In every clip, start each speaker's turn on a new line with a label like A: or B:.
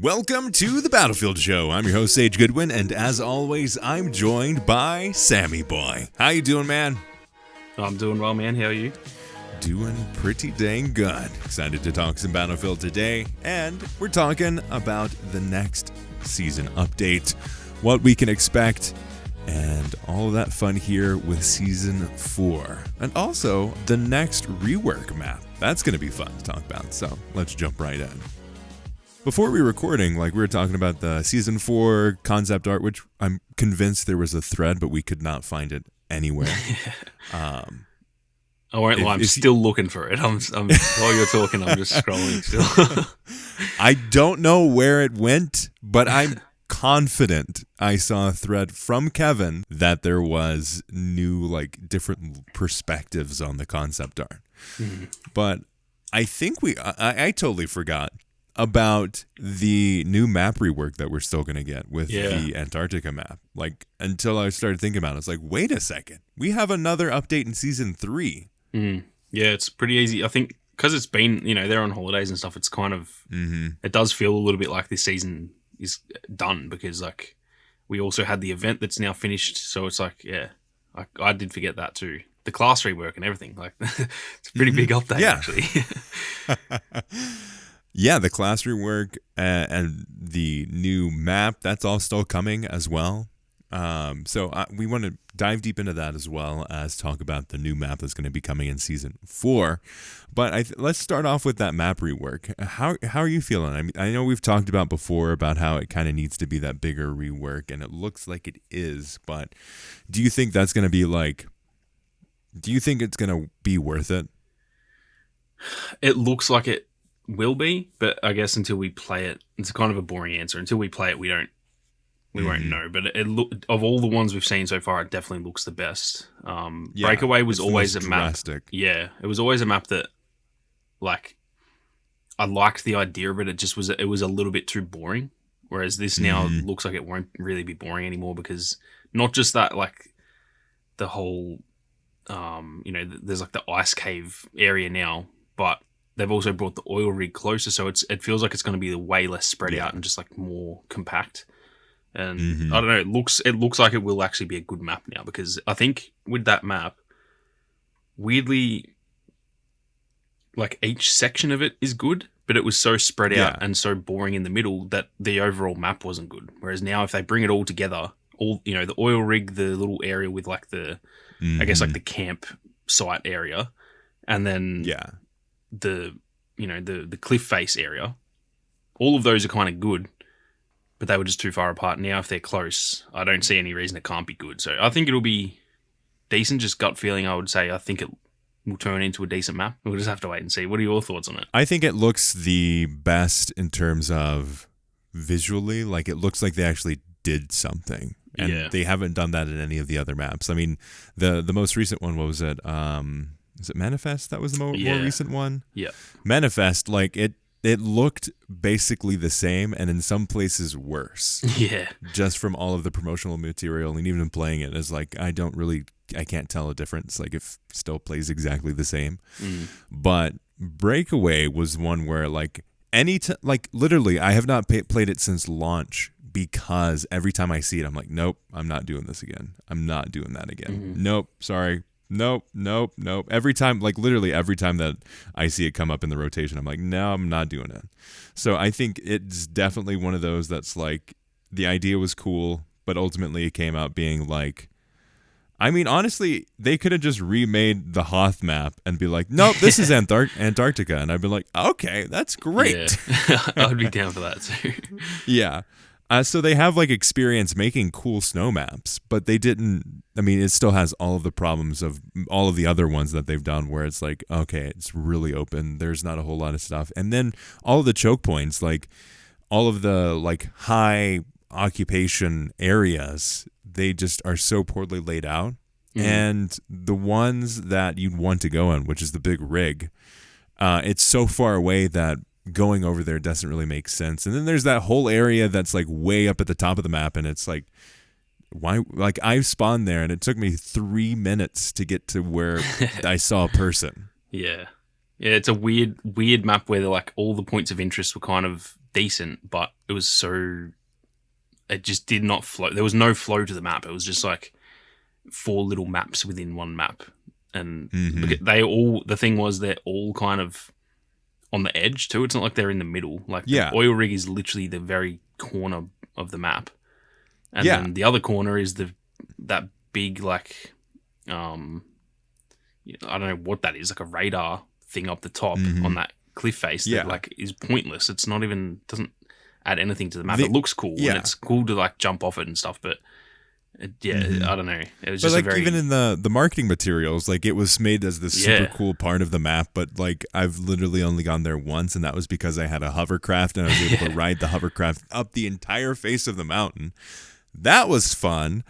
A: Welcome to the Battlefield Show. I'm your host, Sage Goodwin, and as always, I'm joined by Sammy Boy. How you doing, man?
B: I'm doing well, man. How are you?
A: Doing pretty dang good. Excited to talk some Battlefield today, and we're talking about the next season update, what we can expect, and all of that fun here with Season 4. And also, the next rework map. That's going to be fun to talk about, so let's jump right in. Before we were recording, we were talking about the Season 4 concept art, which I'm convinced there was a thread, but we could not find it anywhere.
B: I won't lie, I'm still looking for it. While you're talking, I'm just scrolling still.
A: I don't know where it went, but I'm confident I saw a thread from Kevin that there was new, different perspectives on the concept art. Mm-hmm. But I think I totally forgot about the new map rework that we're still going to get with the Antarctica map. Until I started thinking about it, it's like, wait a second. We have another update in Season 3.
B: Mm. Yeah, it's pretty easy. I think because it's been, they're on holidays and stuff, it's kind of, It does feel a little bit like this season is done because, we also had the event that's now finished. So it's I did forget that too. The class rework and everything. It's a pretty big update, actually.
A: Yeah, the class rework and the new map, that's all still coming as well. So we want to dive deep into that as well as talk about the new map that's going to be coming in Season 4. But let's start off with that map rework. How are you feeling? I mean, I know we've talked about before about how it kind of needs to be that bigger rework, and it looks like it is. But do you think that's going to be do you think it's going to be worth it?
B: It looks like it will be, but I guess until we play it, it's kind of a boring answer. Until we play it, we won't know. But of all the ones we've seen so far, it definitely looks the best. Breakaway was always a map. Drastic. Yeah, it was always a map that, I liked the idea of it. It was a little bit too boring. Whereas this now looks like it won't really be boring anymore because not just that, the whole, there's the ice cave area now, but they've also brought the oil rig closer, so it feels like it's going to be way less spread out and just more compact. And I don't know, it looks like it will actually be a good map now because I think with that map, weirdly, each section of it is good, but it was so spread out and so boring in the middle that the overall map wasn't good. Whereas now, if they bring it all together, the oil rig, the little area with the the camp site area, and then the cliff face area, all of those are kind of good, but they were just too far apart. Now if they're close, I don't see any reason it can't be good. So I think it'll be decent. Just gut feeling, I would say I think it will turn into a decent map. We'll just have to wait and see. What are your thoughts on it?
A: I think it looks the best in terms of visually. It looks like they actually did something. And they haven't done that in any of the other maps. I mean, the most recent one, what was it? Is it Manifest? That was the more recent one?
B: Yeah.
A: Manifest, it looked basically the same and in some places worse.
B: Yeah.
A: Just from all of the promotional material and even playing it, it's I can't tell a difference. It still plays exactly the same. But Breakaway was one where literally I have not played it since launch because every time I see it, I'm like, nope, I'm not doing this again. I'm not doing that again. Nope, sorry. Nope. Every time, literally every time that I see it come up in the rotation, I'm like, no, I'm not doing it. So I think it's definitely one of those that's the idea was cool, but ultimately it came out being honestly, they could have just remade the Hoth map and be like, nope, this is Antarctica. And I'd be like, okay, that's great.
B: Yeah. I would be down for that too.
A: Yeah. So they have experience making cool snow maps, but they didn't. I mean, it still has all of the problems of all of the other ones that they've done, where it's okay, it's really open. There's not a whole lot of stuff, and then all of the choke points, all of the high occupation areas, they just are so poorly laid out. And the ones that you'd want to go in, which is the big rig, it's so far away that going over there doesn't really make sense. And then there's that whole area that's way up at the top of the map, and it's why? I spawned there, and it took me 3 minutes to get to where I saw a person.
B: Yeah, it's a weird map where all the points of interest were kind of decent, but it was so... It just did not flow. There was no flow to the map. It was just like 4 little maps within one map. And they all... The thing was, they're all kind of on the edge too. It's not like they're in the middle. Like the oil rig is literally the very corner of the map. And then the other corner is that big, like... I don't know what that is, like a radar thing up the top on that cliff face that like is pointless. It's not even... Doesn't add anything to the map. It looks cool, and it's cool to like jump off it and stuff, but I don't know. It was just
A: like even in the marketing materials, like it was made as this super cool part of the map, but like I've literally only gone there once, and that was because I had a hovercraft and I was able to ride the hovercraft up the entire face of the mountain. That was fun,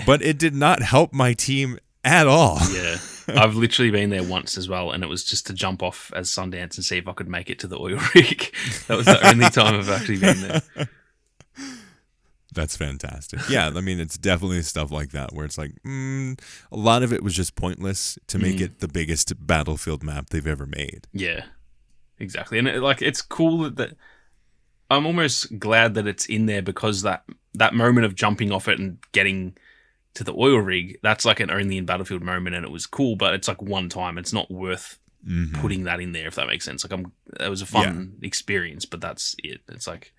A: but it did not help my team at all.
B: Yeah. I've literally been there once as well, and it was just to jump off as Sundance and see if I could make it to the oil rig. That was the only time I've actually been there.
A: That's fantastic. Yeah, I mean, it's definitely stuff like that where it's like, a lot of it was just pointless to make it the biggest Battlefield map they've ever made.
B: Yeah, exactly. And it's cool that I'm almost glad that it's in there, because that moment of jumping off it and getting to the oil rig, that's like an only in Battlefield moment, and it was cool, but it's like one time. It's not worth putting that in there, if that makes sense. Like it was a fun experience, but that's it. It's like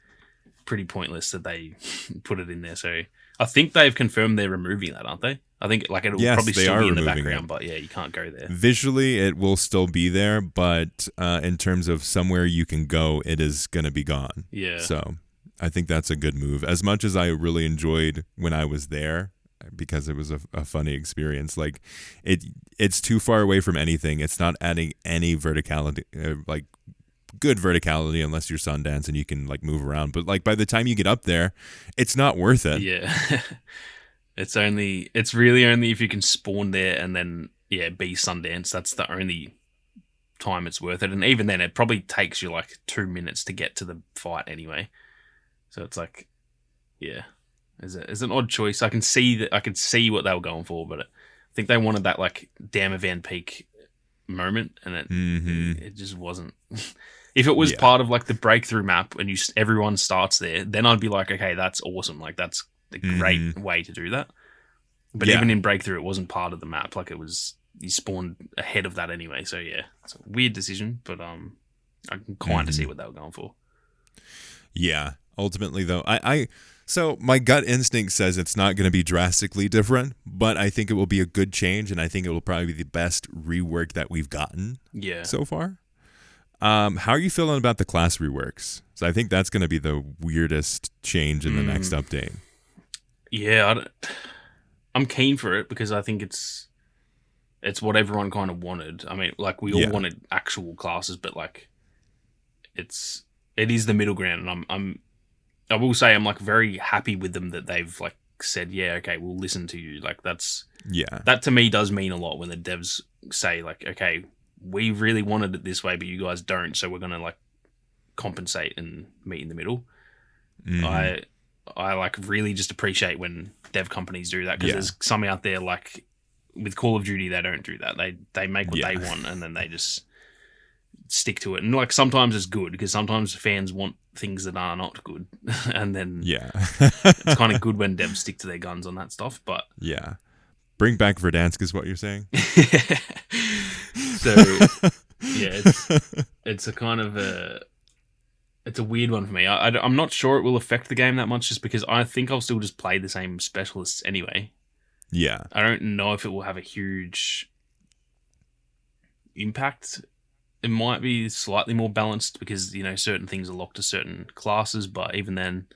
B: pretty pointless that they put it in there. So I think they've confirmed they're removing that, aren't they? I think like it'll probably still be in the background, but yeah, you can't go there.
A: Visually, it will still be there, but in terms of somewhere you can go, it is going to be gone.
B: Yeah.
A: So I think that's a good move. As much as I really enjoyed when I was there, because it was a funny experience. Like it's too far away from anything. It's not adding any verticality, like good verticality, unless you're Sundance and you can like move around. But like by the time you get up there, it's not worth it.
B: Yeah. It's really only if you can spawn there and then be Sundance. That's the only time it's worth it. And even then, it probably takes you like 2 minutes to get to the fight anyway. So it's like, It's an odd choice. I can see that. I could see what they were going for, but I think they wanted that like Damn Van Peak moment, and it just wasn't. If it was part of like the breakthrough map and everyone starts there, then I'd be like, okay, that's awesome. Like that's a great way to do that. But even in breakthrough, it wasn't part of the map. Like it was, you spawned ahead of that anyway. So it's a weird decision, but I can kind of see what they were going for.
A: Yeah. Ultimately, though, So my gut instinct says it's not going to be drastically different, but I think it will be a good change, and I think it will probably be the best rework that we've gotten so far. How are you feeling about the class reworks? So I think that's going to be the weirdest change in the next update.
B: Yeah, I'm keen for it because I think it's what everyone kind of wanted. I mean, like we all wanted actual classes, but like it is the middle ground, and I will say I'm like very happy with them that they've like said, okay, we'll listen to you. Like that to me does mean a lot when the devs say like, okay, we really wanted it this way, but you guys don't, so we're gonna like compensate and meet in the middle. I like really just appreciate when dev companies do that, because there's some out there like with Call of Duty, they don't do that. They make what they want and then they just stick to it. And like sometimes it's good because sometimes fans want things that are not good, and then it's kind of good when devs stick to their guns on that stuff. But
A: bring back Verdansk is what you're saying.
B: So it's a kind of it's a weird one for me. I'm not sure it will affect the game that much, just because I think I'll still just play the same specialists anyway. I don't know if it will have a huge impact. It might be slightly more balanced because, certain things are locked to certain classes, but even then,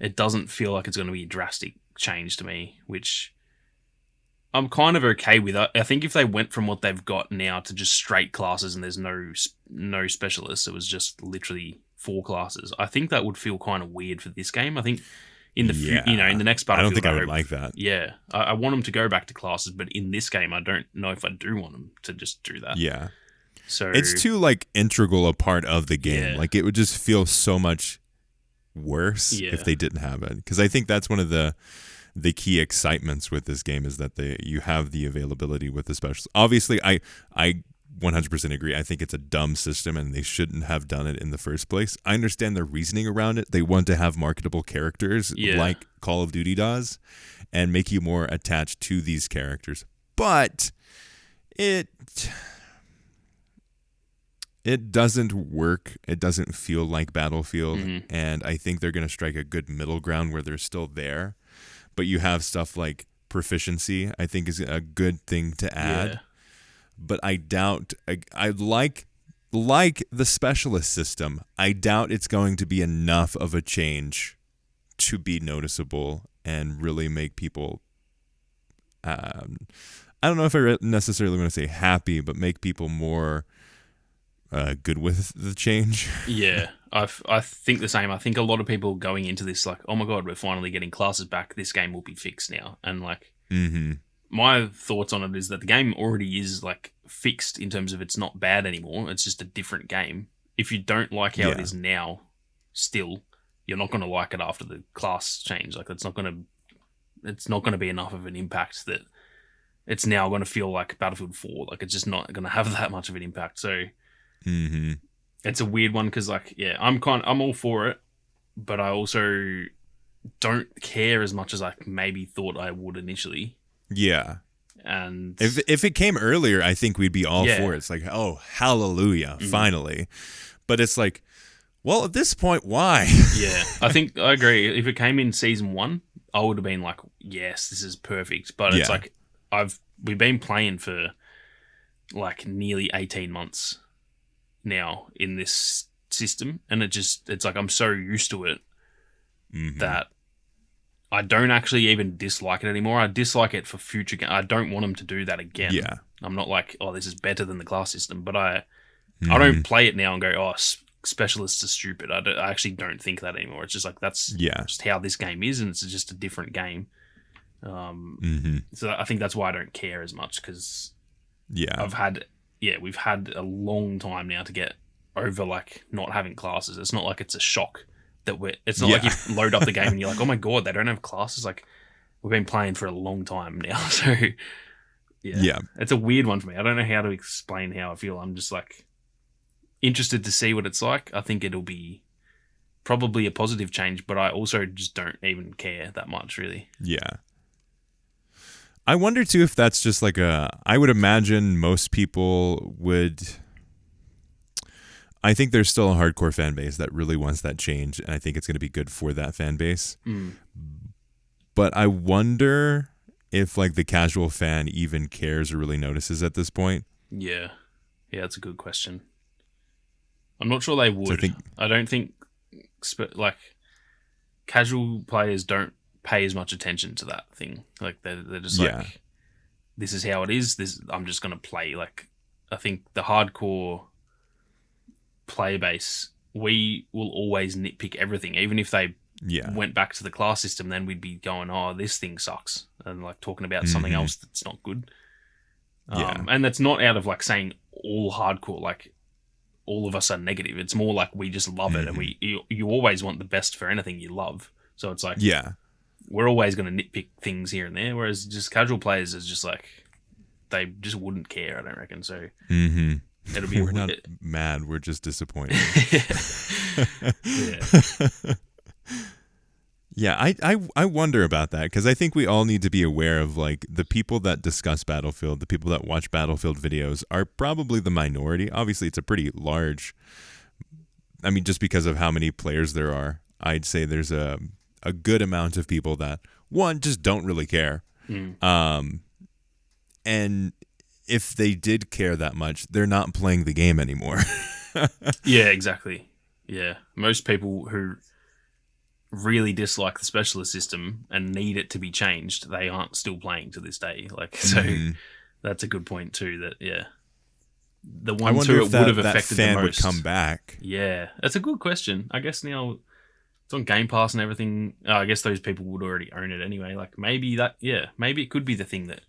B: it doesn't feel like it's going to be a drastic change to me, which I'm kind of okay with. I think if they went from what they've got now to just straight classes and there's no specialists, it was just literally 4 classes, I think that would feel kind of weird for this game. I think in the in the next Battlefield,
A: I don't think I would like that.
B: Yeah, I want them to go back to classes, but in this game, I don't know if I do want them to just do that.
A: Yeah.
B: So
A: it's too like integral a part of the game. Like it would just feel so much worse if they didn't have it. Because I think that's one of the key excitements with this game is that you have the availability with the specials. Obviously, I 100% agree. I think it's a dumb system and they shouldn't have done it in the first place. I understand their reasoning around it. They want to have marketable characters like Call of Duty does and make you more attached to these characters. But it doesn't work. It doesn't feel like Battlefield. Mm-hmm. And I think they're going to strike a good middle ground where they're still there. But you have stuff like proficiency, I think is a good thing to add. Yeah. But I doubt, I like the specialist system. I doubt it's going to be enough of a change to be noticeable and really make people, I don't know if I necessarily want to say happy, but make people more good with the change.
B: Yeah, I think the same. I think a lot of people going into this like, oh my God, we're finally getting classes back. This game will be fixed now. And like, my thoughts on it is that the game already is like fixed in terms of it's not bad anymore. It's just a different game. If you don't like how it is now, still, you're not going to like it after the class change. Like it's not going to be enough of an impact that it's now going to feel like Battlefield 4. Like it's just not going to have that much of an impact. So it's a weird one because like, yeah, I'm all for it, but I also don't care as much as I maybe thought I would initially.
A: Yeah.
B: And
A: if it came earlier, I think we'd be all for it. It's like, oh, hallelujah, finally. But it's like, well, at this point, why?
B: Yeah, I think I agree. If it came in season 1, I would have been like, yes, this is perfect. But it's like we've been playing for like nearly 18 months now in this system, and it's like I'm so used to it that I don't actually even dislike it anymore. I dislike it for future games. I don't want them to do that again.
A: Yeah.
B: I'm not like, oh, this is better than the class system, but I don't play it now and go, oh, specialists are stupid. I actually don't think that anymore. It's just like, that's just how this game is, and it's just a different game. So I think that's why I don't care as much, because we've had a long time now to get over like not having classes. It's not like it's a shock that it's not like you load up the game and you're like, oh my God, they don't have classes. Like we've been playing for a long time now. So it's a weird one for me. I don't know how to explain how I feel. I'm just like interested to see what it's like. I think it'll be probably a positive change, but I also just don't even care that much really.
A: Yeah. I wonder too if that's just like I would imagine most people would. I think there's still a hardcore fan base that really wants that change, and I think it's going to be good for that fan base. But I wonder if like the casual fan even cares or really notices at this point.
B: Yeah, that's a good question. I'm not sure they would. So I don't think like casual players don't pay as much attention to that thing. Like they're just like, this is how it is. I'm just going to play. Like I think the hardcore player base, we will always nitpick everything. Even if they went back to the class system, then we'd be going, oh, this thing sucks, and like talking about something else that's not good. And that's not out of like saying all hardcore, like all of us are negative. It's more like we just love it, and you always want the best for anything you love. So it's like we're always going to nitpick things here and there, whereas just casual players is just like they just wouldn't care, I don't reckon. So it'll be
A: we're not mad, we're just disappointed. I wonder about that, because I think we all need to be aware of like the people that discuss Battlefield, the people that watch Battlefield videos are probably the minority. Obviously it's a pretty large, I mean, just because of how many players there are, I'd say there's a good amount of people that just don't really care. And if they did care that much, they're not playing the game anymore.
B: Yeah, exactly. Yeah. Most people who really dislike the specialist system and need it to be changed, they aren't still playing to this day. Like, so that's a good point too, that, the ones who it would have affected the most
A: would come back.
B: Yeah. That's a good question. I guess now it's on Game Pass and everything. I guess those people would already own it anyway. Like maybe maybe it could be the thing that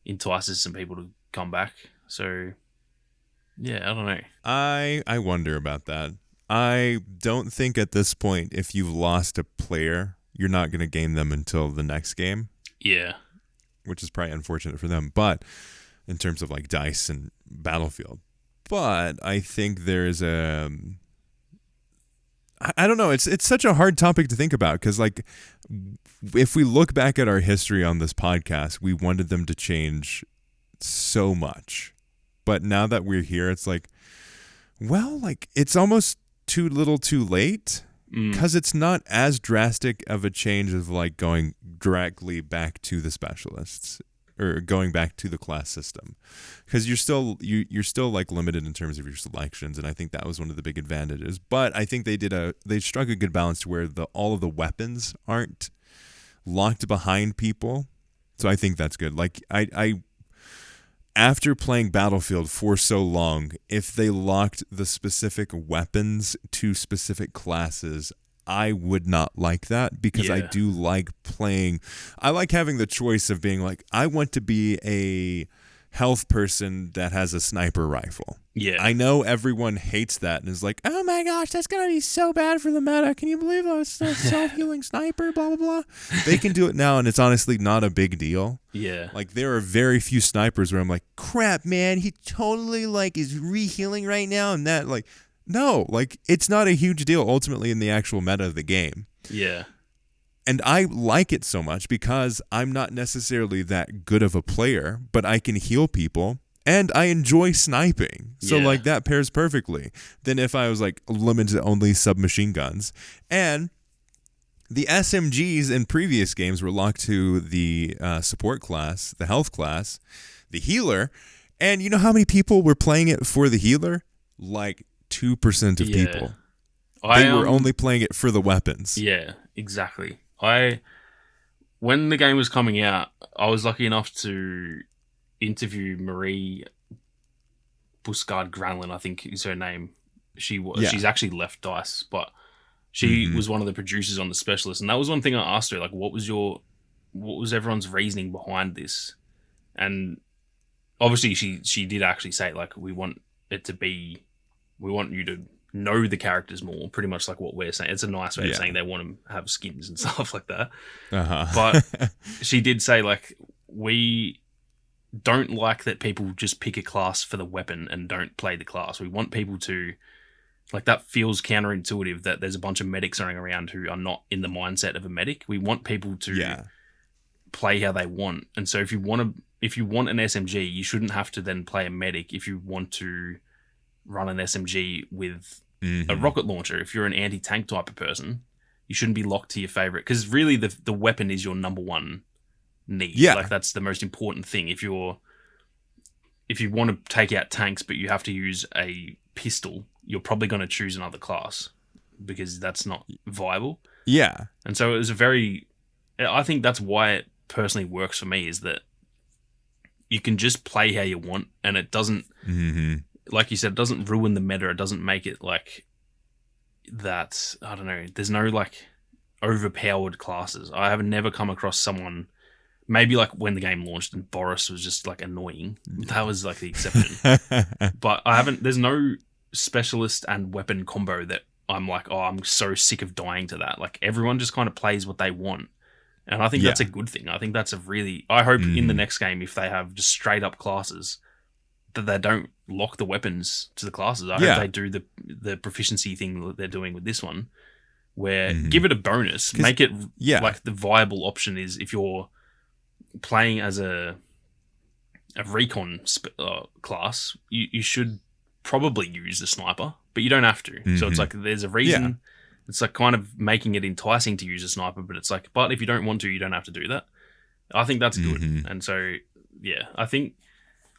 B: entices some people to come back. So I don't know.
A: I wonder about that. I don't think at this point, if you've lost a player, you're not going to gain them until the next game.
B: Yeah.
A: Which is probably unfortunate for them. But in terms of like dice and Battlefield. But I think there's I don't know. It's such a hard topic to think about because, like, if we look back at our history on this podcast, we wanted them to change so much. But now that we're here, it's like, well, like, it's almost too little too late because it's not as drastic of a change as, like, going directly back to the specialists or going back to the class system, because you're still like limited in terms of your selections, and I think that was one of the big advantages. But I think they struck a good balance to where all of the weapons aren't locked behind people, so I think that's good. Like I after playing Battlefield for so long, if they locked the specific weapons to specific classes, I would not like that, because I do like playing. I like having the choice of being like, I want to be a health person that has a sniper rifle.
B: Yeah.
A: I know everyone hates that and is like, oh my gosh, that's going to be so bad for the meta. Can you believe a self-healing sniper, blah, blah, blah. They can do it now, and it's honestly not a big deal.
B: Yeah.
A: Like, there are very few snipers where I'm like, crap, man, he totally like is re-healing right now, and that like... No, like, it's not a huge deal ultimately in the actual meta of the game.
B: Yeah.
A: And I like it so much because I'm not necessarily that good of a player, but I can heal people and I enjoy sniping. So, like, that pairs perfectly than if I was, like, limited to only submachine guns. And the SMGs in previous games were locked to the support class, the health class, the healer. And you know how many people were playing it for the healer? Like, 2% of people. They were only playing it for the weapons.
B: Yeah, exactly. When the game was coming out, I was lucky enough to interview Marie Buscard Granlin, I think is her name. She's actually left DICE, but she was one of the producers on the Specialist, and that was one thing I asked her, like, what was everyone's reasoning behind this? And obviously she did actually say, like, we want you to know the characters more, pretty much like what we're saying. It's a nice way of saying they want to have skins and stuff like that. But she did say, like, we don't like that people just pick a class for the weapon and don't play the class. We want people to, like, that feels counterintuitive that there's a bunch of medics running around who are not in the mindset of a medic. We want people to play how they want. And so if you want an SMG, you shouldn't have to then play a medic if you want to run an SMG with a rocket launcher. If you're an anti-tank type of person, you shouldn't be locked to your favorite, because really the weapon is your number one need. Like, that's the most important thing. If you want to take out tanks but you have to use a pistol, you're probably going to choose another class because that's not viable. And so it was I think that's why it personally works for me, is that you can just play how you want, and it doesn't like you said, it doesn't ruin the meta. It doesn't make it like that. I don't know. There's no, like, overpowered classes. I have never come across someone, maybe like when the game launched and Boris was just like annoying. That was like the exception. But there's no specialist and weapon combo that I'm like, oh, I'm so sick of dying to that. Like, everyone just kind of plays what they want. And I think that's a good thing. I think that's I hope in the next game, if they have just straight up classes, that they don't lock the weapons to the classes. I hope they do the proficiency thing that they're doing with this one, where give it a bonus, make it like the viable option is if you're playing as a recon class, you should probably use the sniper, but you don't have to. So it's like there's a reason. It's like kind of making it enticing to use a sniper, but it's like, but if you don't want to, you don't have to do that. I think that's good. And so, I think,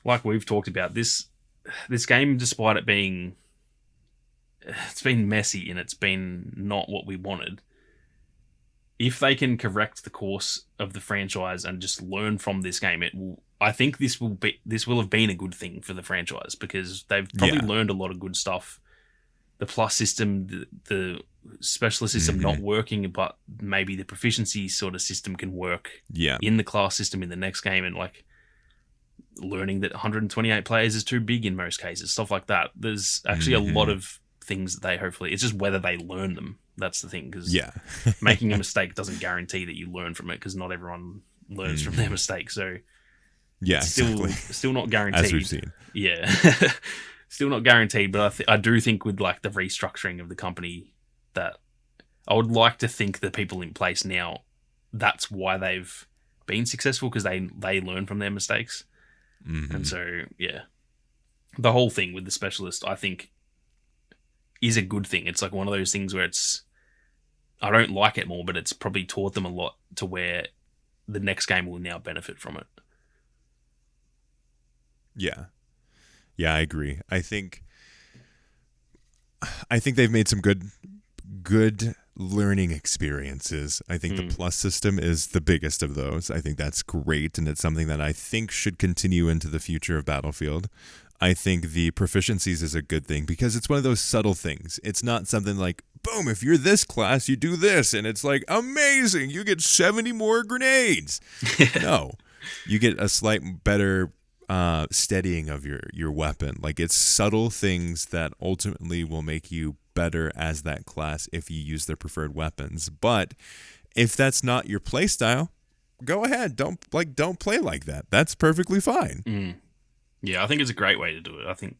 B: like we've talked about, this game, despite it being, it's been messy and it's been not what we wanted. If they can correct the course of the franchise and just learn from this game, I think this will have been a good thing for the franchise, because they've probably learned a lot of good stuff. The plus system, the specialist system not working, but maybe the proficiency sort of system can work in the class system in the next game, and like learning that 128 players is too big in most cases, stuff like that. There's actually a lot of things that they hopefully, it's just whether they learn them. That's the thing, because making a mistake doesn't guarantee that you learn from it, because not everyone learns from their mistakes. So
A: Yeah,
B: It's
A: exactly.
B: still not guaranteed.
A: As we've seen.
B: Yeah. Still not guaranteed, but I do think with like the restructuring of the company, that I would like to think the people in place now, that's why they've been successful, because they learn from their mistakes.
A: Mm-hmm.
B: And so, yeah, the whole thing with the specialist, I think, is a good thing. It's like one of those things where I don't like it more, but it's probably taught them a lot to where the next game will now benefit from it.
A: Yeah. Yeah, I agree. I think they've made some good learning experiences. I think the plus system is the biggest of those. I think that's great, and it's something that I think should continue into the future of Battlefield. I think the proficiencies is a good thing because it's one of those subtle things. It's not something like, boom, if you're this class, you do this, and it's like, amazing, you get 70 more grenades. No, you get a slight better steadying of your weapon. Like, it's subtle things that ultimately will make you better as that class if you use their preferred weapons. But if that's not your play style, go ahead. Don't play like that. That's perfectly fine.
B: Yeah, I think it's a great way to do it. I think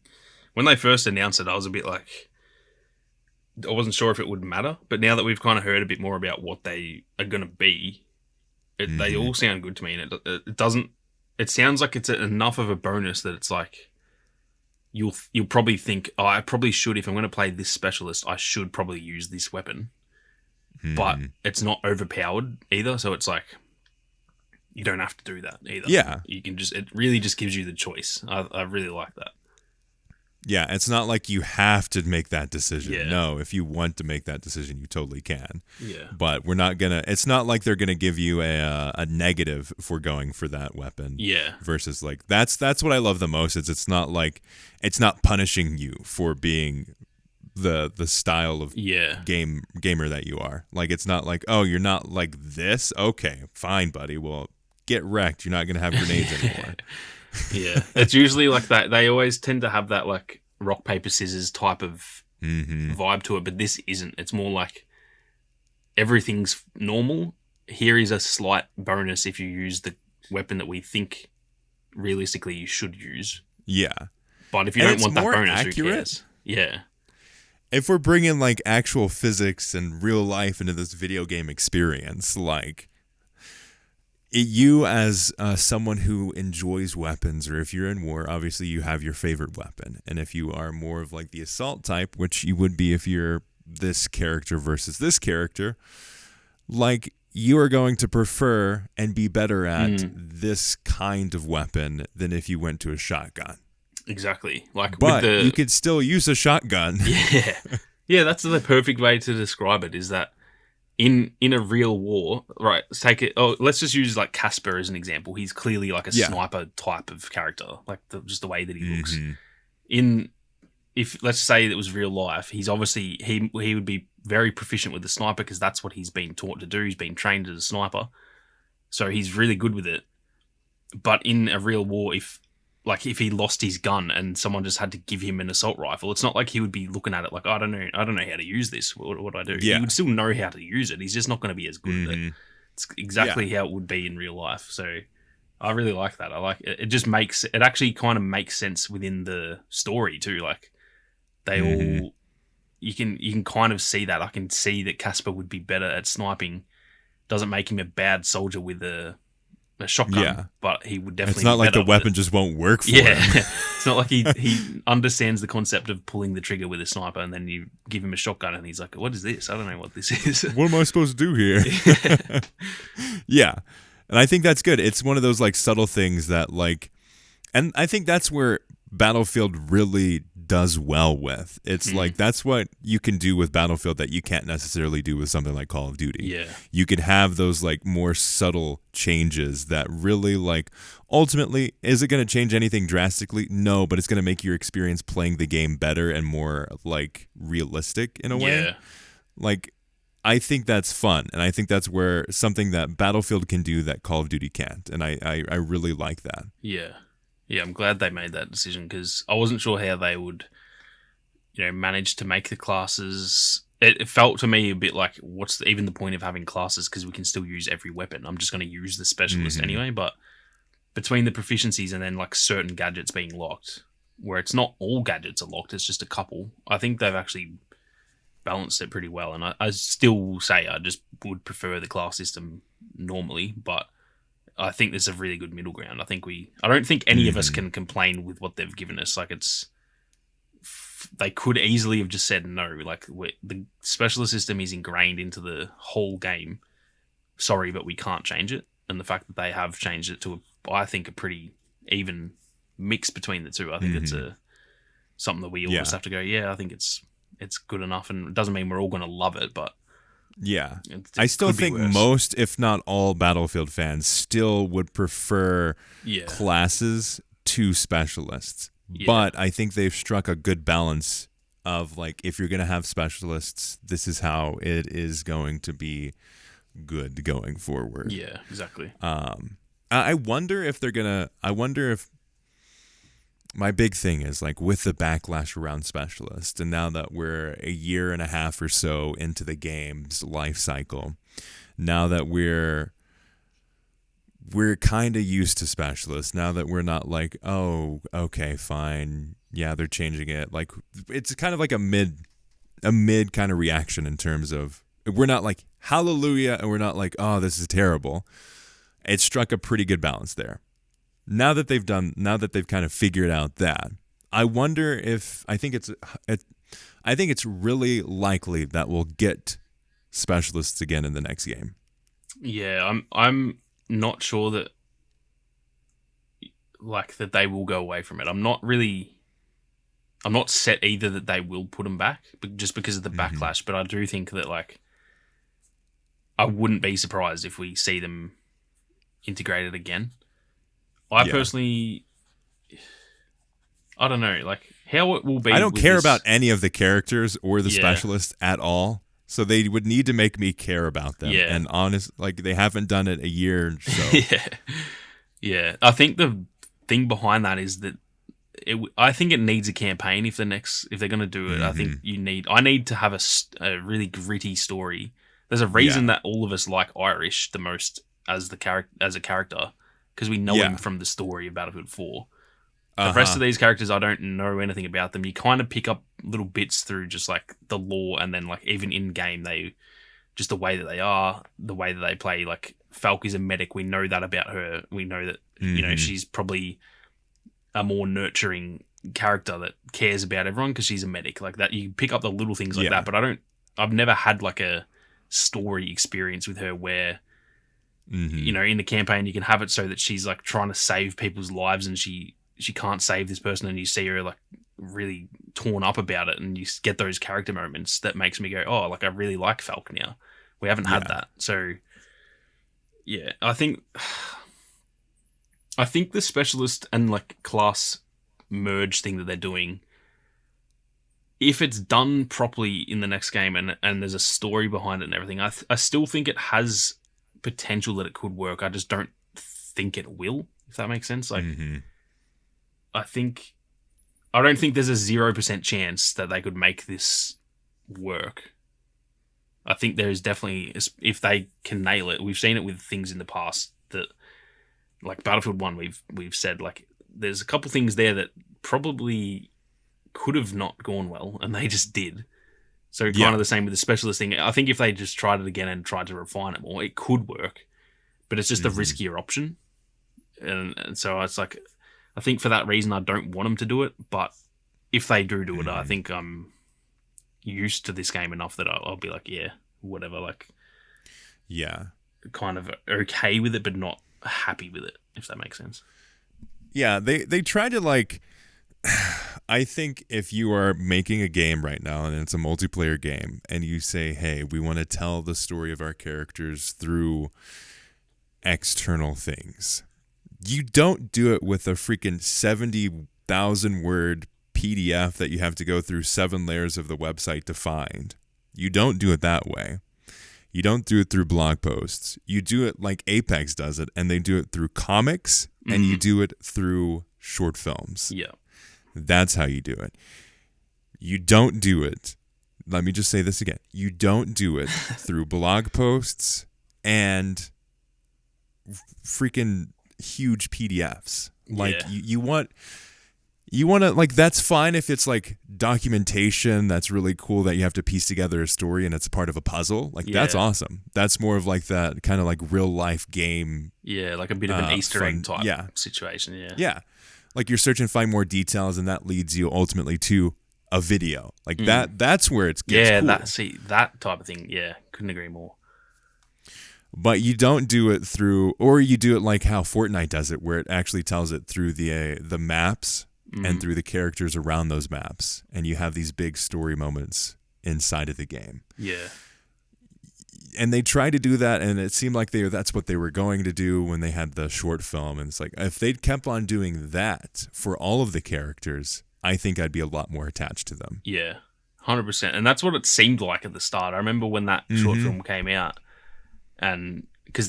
B: when they first announced it, I was a bit like, I wasn't sure if it would matter. But now that we've kind of heard a bit more about what they are going to be, they all sound good to me. And it doesn't. It sounds like it's enough of a bonus that it's like you'll probably think, oh, I probably should, if I'm going to play this specialist, I should probably use this weapon. But it's not overpowered either, so it's like you don't have to do that either.
A: Yeah.
B: You can it really just gives you the choice. I really like that.
A: Yeah, it's not like you have to make that decision.
B: Yeah.
A: No, if you want to make that decision, you totally can.
B: Yeah.
A: But it's not like they're gonna give you a negative for going for that weapon.
B: Yeah.
A: Versus like that's what I love the most. It's not like it's not punishing you for being the style of gamer that you are. Like, it's not like, oh, you're not like this. Okay, fine, buddy. Well, get wrecked. You're not gonna have grenades anymore.
B: Yeah, it's usually like that. They always tend to have that like rock paper scissors type of vibe to it, but this isn't. It's more like everything's normal. Here is a slight bonus if you use the weapon that we think realistically you should use.
A: Yeah,
B: but if you don't want that bonus, who cares? Yeah.
A: If we're bringing like actual physics and real life into this video game experience, like, you as someone who enjoys weapons, or if you're in war, obviously you have your favorite weapon. And if you are more of like the assault type, which you would be if you're this character versus this character, like, you are going to prefer and be better at this kind of weapon than if you went to a shotgun.
B: Exactly. Like,
A: but you could still use a shotgun.
B: Yeah. Yeah, that's the perfect way to describe it, is that in a real war, right, let's just use like Casper as an example. He's clearly like a sniper type of character, like just the way that he looks. If let's say it was real life, he's obviously he would be very proficient with the sniper because that's what he's been taught to do. He's been trained as a sniper, so he's really good with it. But in a real war, if he lost his gun and someone just had to give him an assault rifle, it's not like he would be looking at it like, I don't know how to use this. What do I do?
A: Yeah.
B: He would still know how to use it. He's just not going to be as good at it. It's exactly how it would be in real life. So I really like that. I like it. It actually kind of makes sense within the story too. Like, they all, you can kind of see that. I can see that Casper would be better at sniping. Doesn't make him a bad soldier with a shotgun, but he would definitely.
A: It's not like the weapon just won't work for him.
B: It's not like he understands the concept of pulling the trigger with a sniper, and then you give him a shotgun, and he's like, "What is this? I don't know what this is.
A: What am I supposed to do here?" Yeah, and I think that's good. It's one of those like subtle things that like, and I think that's where Battlefield really does well with. It's like, that's what you can do with Battlefield that you can't necessarily do with something like Call of Duty.
B: Yeah.
A: You can have those like more subtle changes that really like, ultimately, is it going to change anything drastically? No, but it's going to make your experience playing the game better and more like realistic in a way.
B: Yeah.
A: Like, I think that's fun, and I think that's where something that Battlefield can do that Call of Duty can't, and I really like that.
B: Yeah. Yeah, I'm glad they made that decision, because I wasn't sure how they would, manage to make the classes. It felt to me a bit like, what's even the point of having classes, because we can still use every weapon. I'm just going to use the specialist anyway. But between the proficiencies and then like certain gadgets being locked, where it's not all gadgets are locked, it's just a couple. I think they've actually balanced it pretty well, and I still say I just would prefer the class system normally, but I think there's a really good middle ground. I don't think any of us can complain with what they've given us. Like they could easily have just said no. Like the specialist system is ingrained into the whole game. Sorry, but we can't change it. And the fact that they have changed it to, I think, a pretty even mix between the two. I think it's something that we all just have to go, yeah, I think it's good enough. And it doesn't mean we're all going to love it, but
A: yeah. I still think most, if not all, Battlefield fans still would prefer classes to specialists. Yeah. But I think they've struck a good balance of, like, if you're going to have specialists, this is how it is going to be good going forward.
B: Yeah, exactly.
A: I wonder if my big thing is, like, with the backlash around specialists, and now that we're a year and a half or so into the game's life cycle, now that we're kind of used to specialists, now that we're not like, oh, okay, fine, yeah, they're changing it. Like, it's kind of like a mid kind of reaction in terms of, we're not like hallelujah, and we're not like, oh, this is terrible. It struck a pretty good balance there. Now that they've kind of figured out that, I wonder if I think it's really likely that we'll get specialists again in the next game.
B: Yeah, I'm not sure that that they will go away from it. I'm not set either that they will put them back, just because of the backlash. But I do think that, like, I wouldn't be surprised if we see them integrated again. I personally, I don't know, like, how it will be.
A: I don't care about any of the characters or the specialists at all. So they would need to make me care about them. Yeah. And honest, like, they haven't done it a year. So
B: yeah. I think the thing behind that is that I think it needs a campaign if they're going to do it. I think I need to have a really gritty story. There's a reason that all of us like Irish the most as a character, because we know him from the story of Battlefield 4. The rest of these characters, I don't know anything about them. You kind of pick up little bits through just, like, the lore, and then, like, even in game, just the way that they are, the way that they play. Like, Falk is a medic. We know that about her. We know that she's probably a more nurturing character that cares about everyone because she's a medic. Like that, you pick up the little things like that. But I've never had, like, a story experience with her where, in the campaign you can have it so that she's, like, trying to save people's lives, and she can't save this person, and you see her, like, really torn up about it, and you get those character moments that makes me go, oh, like, I really like Falk now. We haven't had that. So yeah, I think the specialist and, like, class merge thing that they're doing, if it's done properly in the next game and there's a story behind it and everything, I still think it has potential that it could work. I just don't think it will, if that makes sense. Like, I don't think there's a 0% chance that they could make this work. I think there is definitely, if they can nail it, we've seen it with things in the past that, like Battlefield 1, we've said, like, there's a couple things there that probably could have not gone well, and they just did. So kind of the same with the specialist thing. I think if they just tried it again and tried to refine it more, it could work. But it's just a riskier option. And so it's like, I think for that reason, I don't want them to do it. But if they do it, I think I'm used to this game enough that I'll be like, yeah, whatever. Like,
A: yeah,
B: kind of okay with it, but not happy with it, if that makes sense.
A: Yeah, they try to, like, I think if you are making a game right now and it's a multiplayer game and you say, hey, we want to tell the story of our characters through external things, you don't do it with a freaking 70,000 word PDF that you have to go through 7 layers of the website to find. You don't do it that way. You don't do it through blog posts. You do it like Apex does it, and they do it through comics, and you do it through short films.
B: Yeah.
A: That's how you do it. You don't do it, let me just say this again, you don't do it through blog posts and freaking huge PDFs. Like
B: Yeah.
A: you want to, like, that's fine if it's like documentation that's really cool that you have to piece together a story and it's part of a puzzle. Like, that's awesome. That's more of like that kind of like real life game.
B: Yeah, like a bit of an Easter egg type situation. Yeah.
A: Yeah. Like you're searching to find more details and that leads you ultimately to a video. Like that's where it gets cool.
B: That type of thing. Yeah, couldn't agree more.
A: But you don't do it through, or you do it like how Fortnite does it, where it actually tells it through the maps and through the characters around those maps, and you have these big story moments inside of the game.
B: Yeah.
A: And they tried to do that, and it seemed like that's what they were going to do when they had the short film. And it's like, if they'd kept on doing that for all of the characters, I think I'd be a lot more attached to them.
B: Yeah, 100%. And that's what it seemed like at the start. I remember when that short film came out, and because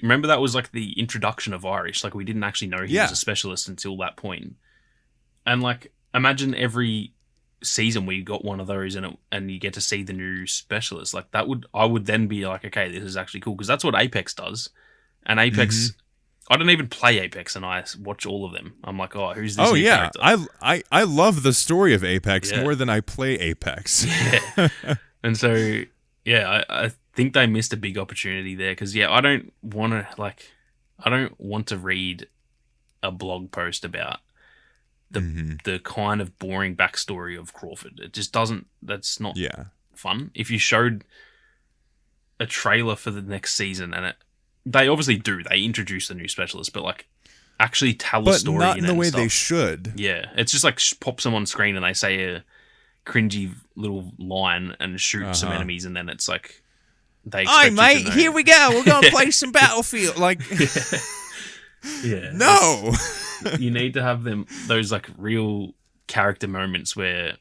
B: remember that was like the introduction of Irish. Like, we didn't actually know he was a specialist until that point. And like, imagine every season we got one of those and you get to see the new specialist. Like, I would then be like, okay, this is actually cool, because that's what Apex does. And Apex, I don't even play Apex, and I watch all of them. I'm like, oh, who's this new character?
A: I love the story of Apex more than I play Apex.
B: Yeah. And so, yeah, I think they missed a big opportunity there, because I don't want to read a blog post about the kind of boring backstory of Crawford. It just doesn't. That's not fun. If you showed a trailer for the next season, and they obviously do. They introduce the new specialist, but like, actually tell a story. But not
A: in the way they should.
B: Yeah, it's just like pops them on screen and they say a cringy little line and shoot some enemies, and then it's like, they expect you
A: mate,
B: to know.
A: Here we go. We're gonna play some Battlefield. Like,
B: yeah,
A: no.
B: You need to have those like real character moments where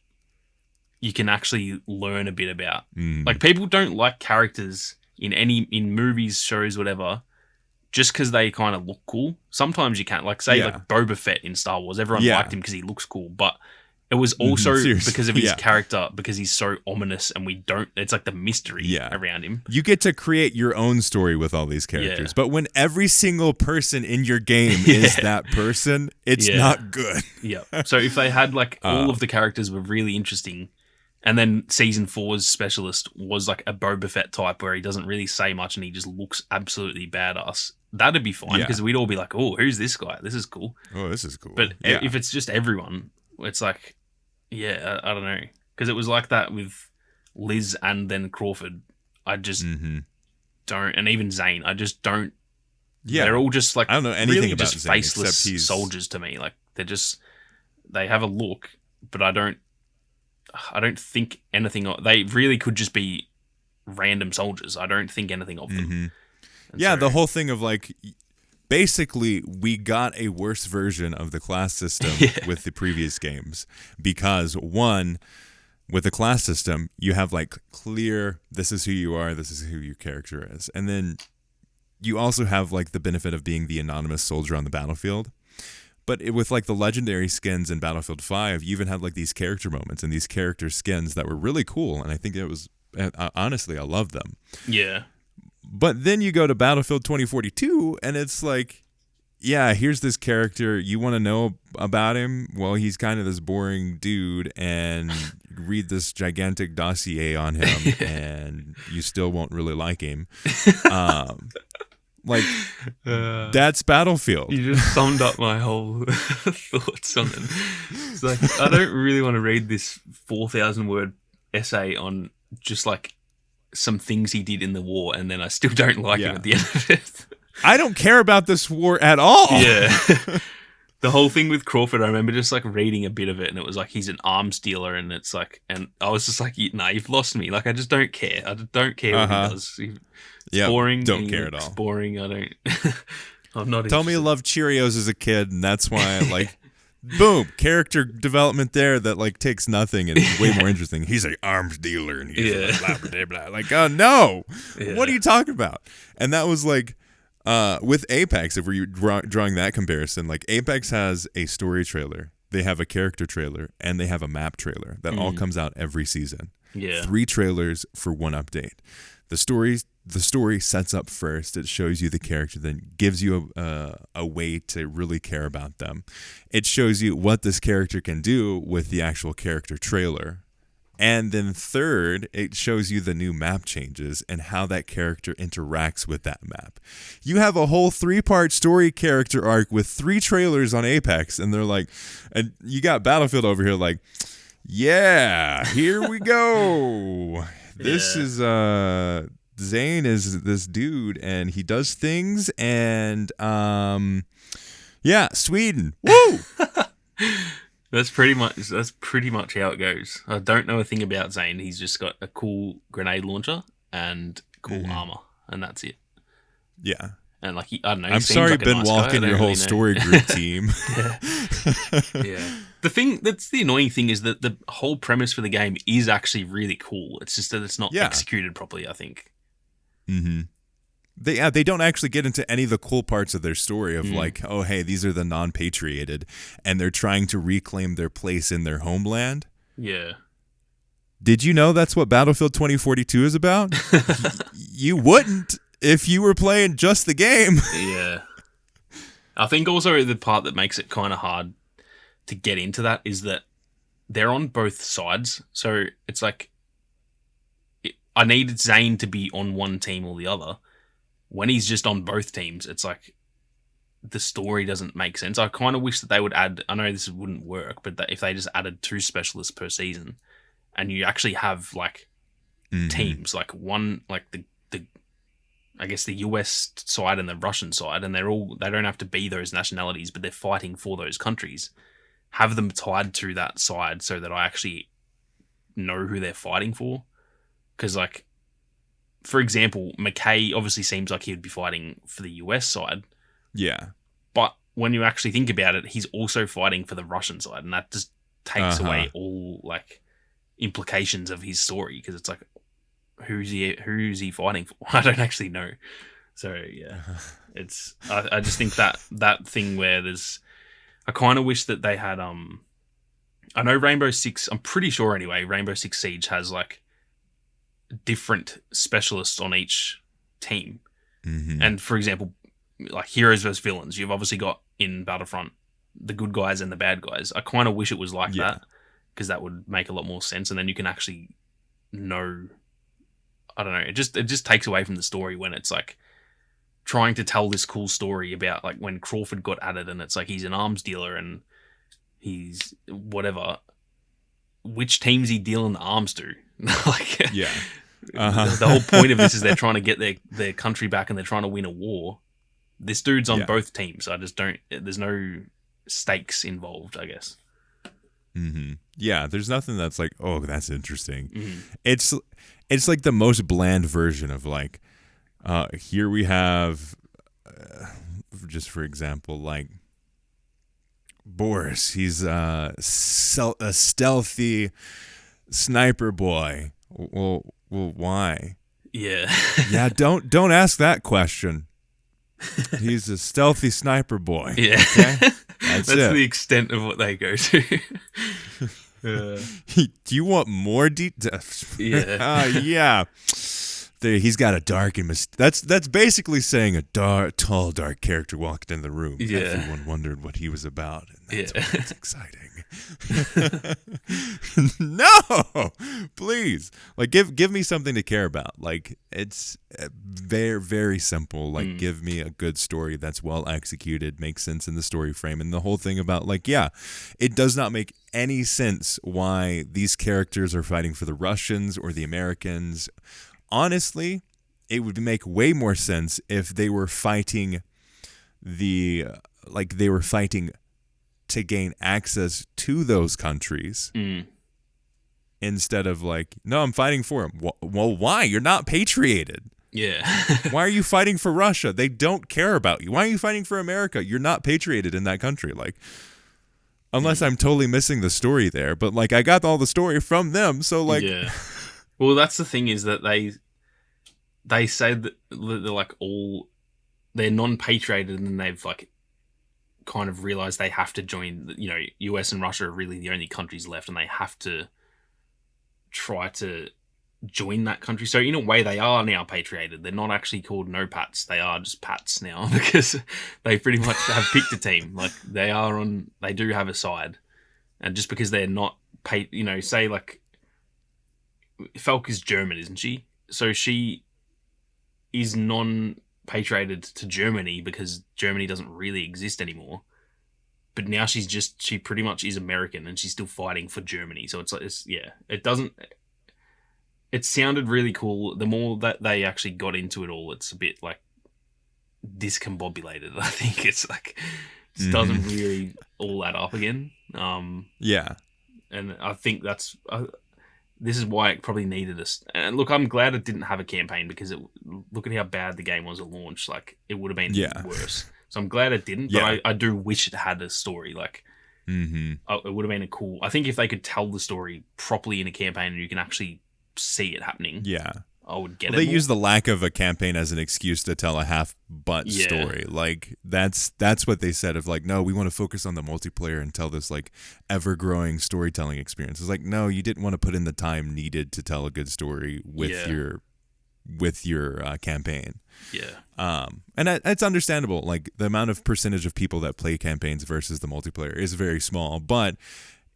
B: you can actually learn a bit about. Like, people don't like characters in movies, shows, whatever, just because they kind of look cool. Sometimes you can't, like, say like Boba Fett in Star Wars. Everyone liked him because he looks cool, but it was also because of his character, because he's so ominous, and it's like the mystery around him.
A: You get to create your own story with all these characters, but when every single person in your game is that person, it's not good.
B: Yeah. So if they had like all of the characters were really interesting, and then season 4's specialist was like a Boba Fett type where he doesn't really say much and he just looks absolutely badass, that'd be fine, because we'd all be like, oh, who's this guy? This is cool.
A: Oh, this is cool.
B: But if it's just everyone, it's like, I don't know. Because it was like that with Liz and then Crawford. I just don't, and even Zane, I just don't. Yeah. They're all just like,
A: I don't know anything
B: really
A: about
B: just
A: Zane,
B: faceless soldiers to me. Like, they have a look, but I don't think anything. They really could just be random soldiers. I don't think anything of them.
A: The whole thing of like, basically, we got a worse version of the class system with the previous games, because one, with the class system, you have like clear, this is who you are, this is who your character is. And then you also have like the benefit of being the anonymous soldier on the battlefield. But with like the legendary skins in Battlefield 5, you even had like these character moments and these character skins that were really cool. And I think it was, honestly, I love them.
B: Yeah.
A: But then you go to Battlefield 2042, and it's like, here's this character. You want to know about him? Well, he's kind of this boring dude, and read this gigantic dossier on him, and you still won't really like him. That's Battlefield.
B: You just summed up my whole thoughts on it. It's like, I don't really want to read this 4,000-word essay on just like some things he did in the war, and then I still don't like him at the end of it.
A: I don't care about this war at all.
B: Yeah. The whole thing with Crawford, I remember just like reading a bit of it, and it was like, he's an arms dealer, and it's like, and I was just like, you've lost me. Like, I just don't care. I don't care what he does. It's boring.
A: Don't care at all.
B: It's boring. I don't. I'm not.
A: Tell me you loved Cheerios as a kid, and that's why like. Boom, character development there that like takes nothing and is way more interesting. He's an arms dealer and he's blah, blah, blah, blah. Like, oh no, what are you talking about? And that was like with Apex, if we're drawing that comparison, like Apex has a story trailer, they have a character trailer, and they have a map trailer that all comes out every season. 3 trailers for 1 update. The the story sets up first. It shows you the character, then gives you a way to really care about them. It shows you what this character can do with the actual character trailer. And then third, it shows you the new map changes and how that character interacts with that map. You have a whole 3-part story character arc with 3 trailers on Apex, and they're like, and you got Battlefield over here like, yeah, here we go. This is Zane is this dude, and he does things, and Sweden. Woo!
B: That's pretty much how it goes. I don't know a thing about Zane. He's just got a cool grenade launcher and cool armor, and that's it.
A: Yeah.
B: And like I don't know.
A: I'm sorry,
B: like
A: Ben Walken, your whole story group team.
B: Yeah. The thing that's the annoying thing is that the whole premise for the game is actually really cool. It's just that it's not executed properly, I think.
A: Mm-hmm. They don't actually get into any of the cool parts of their story of like, oh, hey, these are the non-patrioted, and they're trying to reclaim their place in their homeland.
B: Yeah.
A: Did you know that's what Battlefield 2042 is about? You wouldn't if you were playing just the game.
B: Yeah. I think also the part that makes it kind of hard to get into that is that they're on both sides. So it's like, I needed Zane to be on one team or the other. When he's just on both teams, it's like the story doesn't make sense. I kind of wish that they would add, I know this wouldn't work, but that if they just added 2 specialists per season and you actually have like teams, like one, like the I guess the US side and the Russian side, and they don't have to be those nationalities, but they're fighting for those countries. Have them tied to that side so that I actually know who they're fighting for. Because like, for example, McKay obviously seems like he would be fighting for the US side.
A: Yeah.
B: But when you actually think about it, he's also fighting for the Russian side. And that just takes away all like implications of his story. Because it's like, who's he fighting for? I don't actually know. So yeah, it's, I just think that thing where I kind of wish that they had, I know Rainbow Six, I'm pretty sure anyway, Rainbow Six Siege has like different specialists on each team. And for example, like heroes versus villains, you've obviously got in Battlefront the good guys and the bad guys. I kind of wish it was like that, because that would make a lot more sense, and then you can actually know, I don't know, it just takes away from the story when it's like trying to tell this cool story about like when Crawford got added, and it's like he's an arms dealer and he's whatever, which team's he dealing the arms to? Like, the whole point of this is they're trying to get their country back and they're trying to win a war. This dude's on both teams. I just don't, there's no stakes involved, I guess.
A: Yeah, there's nothing that's like, oh, that's interesting. It's like the most bland version of like, here we have, just for example, like Boris. He's a stealthy sniper boy. Well, why?
B: Yeah.
A: Yeah, don't ask that question. He's a stealthy sniper boy.
B: Yeah.
A: Okay? That's
B: the extent of what they go to.
A: Do you want more details?
B: Yeah.
A: Yeah. He's got a dark and that's basically saying a tall, dark character walked in the room.
B: Yeah.
A: Everyone wondered what he was about, and that's why it's exciting. No, please, like give me something to care about. Like it's very, very simple. Like give me a good story that's well executed, makes sense in the story frame, and the whole thing about like, yeah, it does not make any sense why these characters are fighting for the Russians or the Americans. Honestly, it would make way more sense if they were fighting to gain access to those countries instead of like, no, I'm fighting for them. Well, why? You're not patrioted.
B: Yeah.
A: Why are you fighting for Russia? They don't care about you. Why are you fighting for America? You're not patrioted in that country. Like, unless I'm totally missing the story there, but like I got all the story from them, so like.
B: Yeah. Well, that's the thing is that they say that they're like they're non-patrioted, and then they've like kind of realized they have to join. You know, US and Russia are really the only countries left, and they have to try to join that country. So in a way, they are now patriated. They're not actually called no pats. They are just pats now because they pretty much have picked a team. Like they do have a side, and just because they're not say like Falk is German, isn't she? So she is non-patriated to Germany because Germany doesn't really exist anymore. But now she pretty much is American and she's still fighting for Germany. So it sounded really cool. The more that they actually got into it all, it's a bit like discombobulated. I think it's like, it doesn't really all add up again.
A: Yeah.
B: And I think this is why it probably needed us. And look, I'm glad it didn't have a campaign because look at how bad the game was at launch. Like, it would have been worse. So I'm glad it didn't, but I do wish it had a story. Like, it would have been I think if they could tell the story properly in a campaign and you can actually see it happening, I would get it.
A: They use the lack of a campaign as an excuse to tell a half-butt story. Like, that's what they said of like, no, we want to focus on the multiplayer and tell this like ever-growing storytelling experience. It's like, no, you didn't want to put in the time needed to tell a good story with your campaign. And it's understandable. Like, the amount of percentage of people that play campaigns versus the multiplayer is very small, but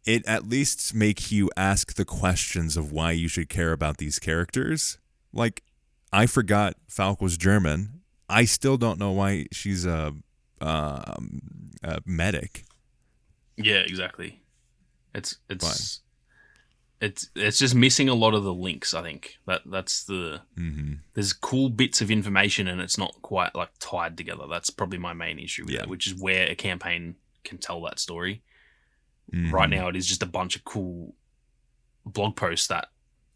A: it at least makes you ask the questions of why you should care about these characters. Like, I forgot Falk was German. I still don't know why she's a medic.
B: Yeah, exactly. It's just missing a lot of the links. I think that's the there's cool bits of information and it's not quite like tied together. That's probably my main issue with it, which is where a campaign can tell that story. Right now, it is just a bunch of cool blog posts that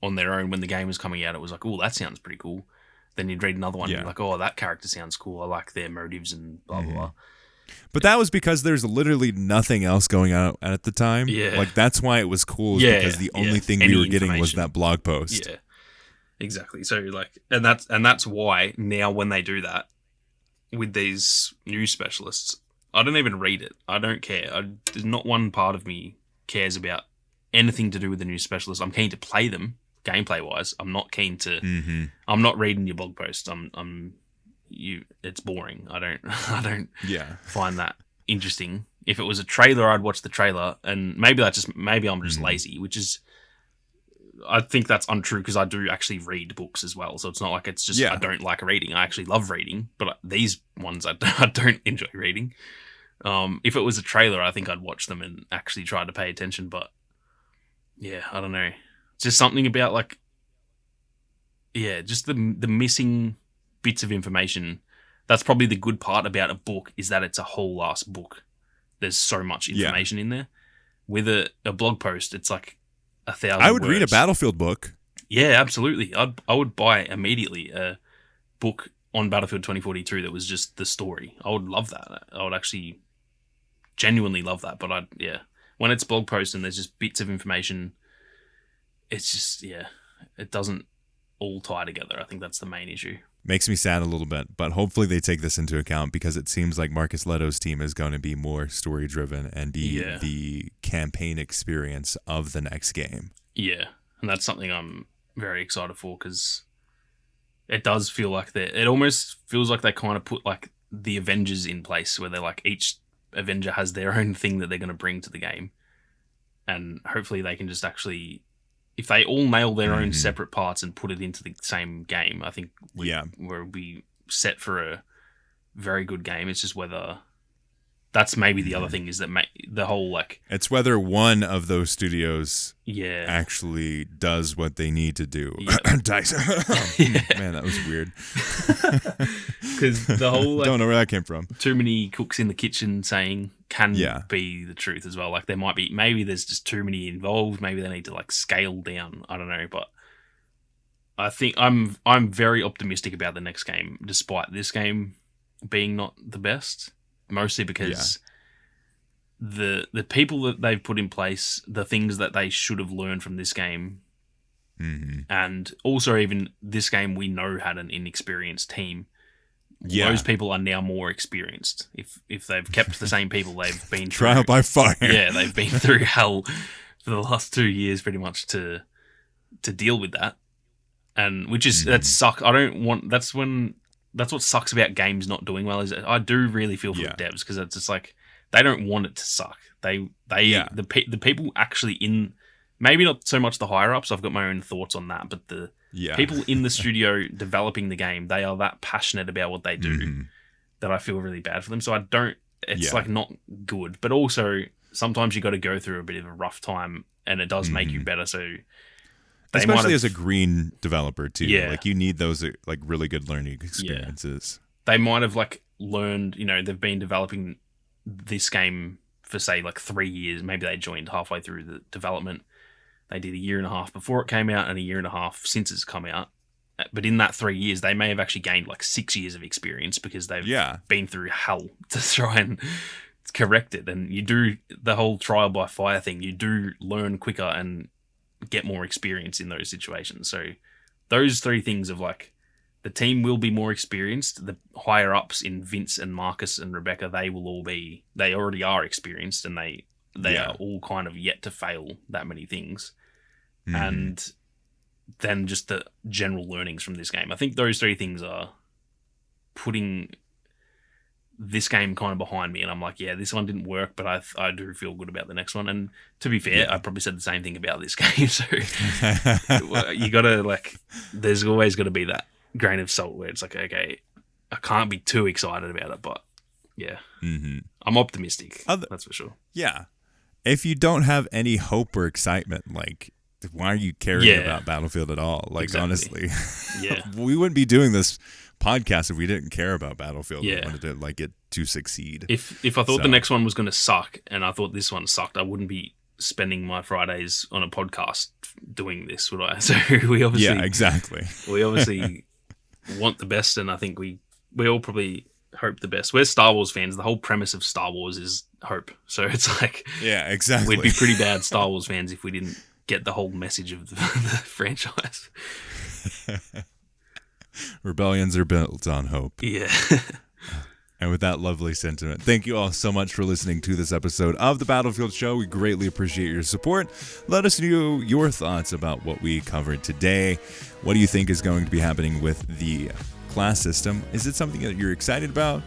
B: on their own, when the game was coming out, it was like, oh, that sounds pretty cool. Then you'd read another one and be like, oh, that character sounds cool. I like their motives and blah, blah, blah.
A: But that was because there's literally nothing else going on at the time. Yeah. Like, that's why it was cool, because the only thing we were getting was that blog post.
B: Yeah, exactly. So, like, and that's why now when they do that with these news specialists, I don't even read it. I don't care. There's not one part of me cares about anything to do with the news specialists. I'm keen to play them gameplay wise. I'm not keen to. I'm not reading your blog post. It's boring. I don't find that interesting. If it was a trailer, I'd watch the trailer, and maybe I'm just lazy, which is, I think that's untrue because I do actually read books as well. So it's not like it's just I don't like reading. I actually love reading, but these ones I don't enjoy reading. If it was a trailer, I think I'd watch them and actually try to pay attention. But yeah, I don't know. It's just something about like, just the missing bits of information. That's probably the good part about a book, is that it's a whole ass book. There's so much information in there. With a blog post, it's like 1,000
A: I would
B: words.
A: read a Battlefield book.
B: Yeah, absolutely. I would buy immediately a book on Battlefield 2042 that was just the story. I would love that. I would actually genuinely love that. But when it's blog post and there's just bits of information, it's just, it doesn't all tie together. I think that's the main issue.
A: Makes me sad a little bit, but hopefully they take this into account, because it seems like Marcus Leto's team is going to be more story-driven and be the campaign experience of the next game. Yeah,
B: and that's something I'm very excited for, because it does feel like it almost feels like they kind of put like the Avengers in place, where they're like, each Avenger has their own thing that they're going to bring to the game, and hopefully they can just actually, if they all nail their own separate parts and put it into the same game, I think we'll be set for a very good game. It's just whether that's maybe the other thing, is that the whole like,
A: it's whether one of those studios actually does what they need to do. Dice. Man, that was weird.
B: Because the whole like,
A: don't know where that came from.
B: Too many cooks in the kitchen saying can be the truth as well. Like, there might be, maybe there's just too many involved. Maybe they need to like scale down. I don't know, but I think I'm very optimistic about the next game, despite this game being not the best. Mostly because the people that they've put in place, the things that they should have learned from this game, and also even this game we know had an inexperienced team. Those people are now more experienced. If they've kept the same people, they've been through
A: trial by fire.
B: Yeah, they've been through hell for the last 2 years, pretty much, to deal with that. and which is that sucks. I don't want. That's what sucks about games not doing well. Is I do really feel for the devs because it's just like they don't want it to suck. The people actually in, maybe not so much the higher ups. I've got my own thoughts on that, but the people in the studio developing the game, they are that passionate about what they do that I feel really bad for them. So I don't. It's like not good, but also sometimes you got to go through a bit of a rough time, and it does make you better. So.
A: Especially as a green developer too. Yeah. Like you need those like really good learning experiences.
B: Yeah. They might have like learned, they've been developing this game for say like 3 years. Maybe they joined halfway through the development. They did a year and a half before it came out and a year and a half since it's come out. But in that 3 years, they may have actually gained like 6 years of experience because they've been through hell to try and correct it. And you do the whole trial by fire thing. You do learn quicker and get more experience in those situations. So those three things of like the team will be more experienced. The higher ups in Vince and Marcus and Rebecca, they already are experienced, and they are all kind of yet to fail that many things. And then just the general learnings from this game. I think those three things are putting this game kind of behind me, and I'm like, yeah, this one didn't work, but I do feel good about the next one. And to be fair, I probably said the same thing about this game. So you gotta there's always got to be that grain of salt where it's like, okay, I can't be too excited about it, but yeah, I'm optimistic. That's for sure.
A: Yeah, if you don't have any hope or excitement, like, why are you caring about Battlefield at all? Like, honestly, we wouldn't be doing this podcast if we didn't care about Battlefield. We wanted to get to succeed.
B: If I thought the next one was going to suck and I thought this one sucked, I wouldn't be spending my Fridays on a podcast doing this, would I? So we obviously
A: exactly.
B: We obviously want the best, and I think we all probably hope the best. We're Star Wars fans. The whole premise of Star Wars is hope. So it's like,
A: exactly.
B: We'd be pretty bad Star Wars fans if we didn't get the whole message of the franchise.
A: Rebellions are built on hope.
B: Yeah.
A: And with that lovely sentiment, thank you all so much for listening to this episode of The Battlefield Show. We greatly appreciate your support. Let us know your thoughts about what we covered today. What do you think is going to be happening with the class system? Is it something that you're excited about?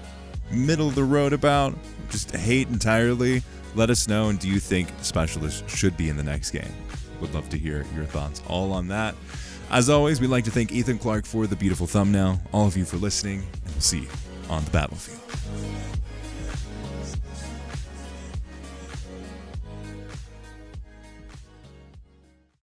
A: Middle of the road about? Just hate entirely? Let us know. And do you think Specialist should be in the next game? Would love to hear your thoughts all on that. As always, we'd like to thank Ethan Clark for the beautiful thumbnail, all of you for listening, and we'll see you on the battlefield.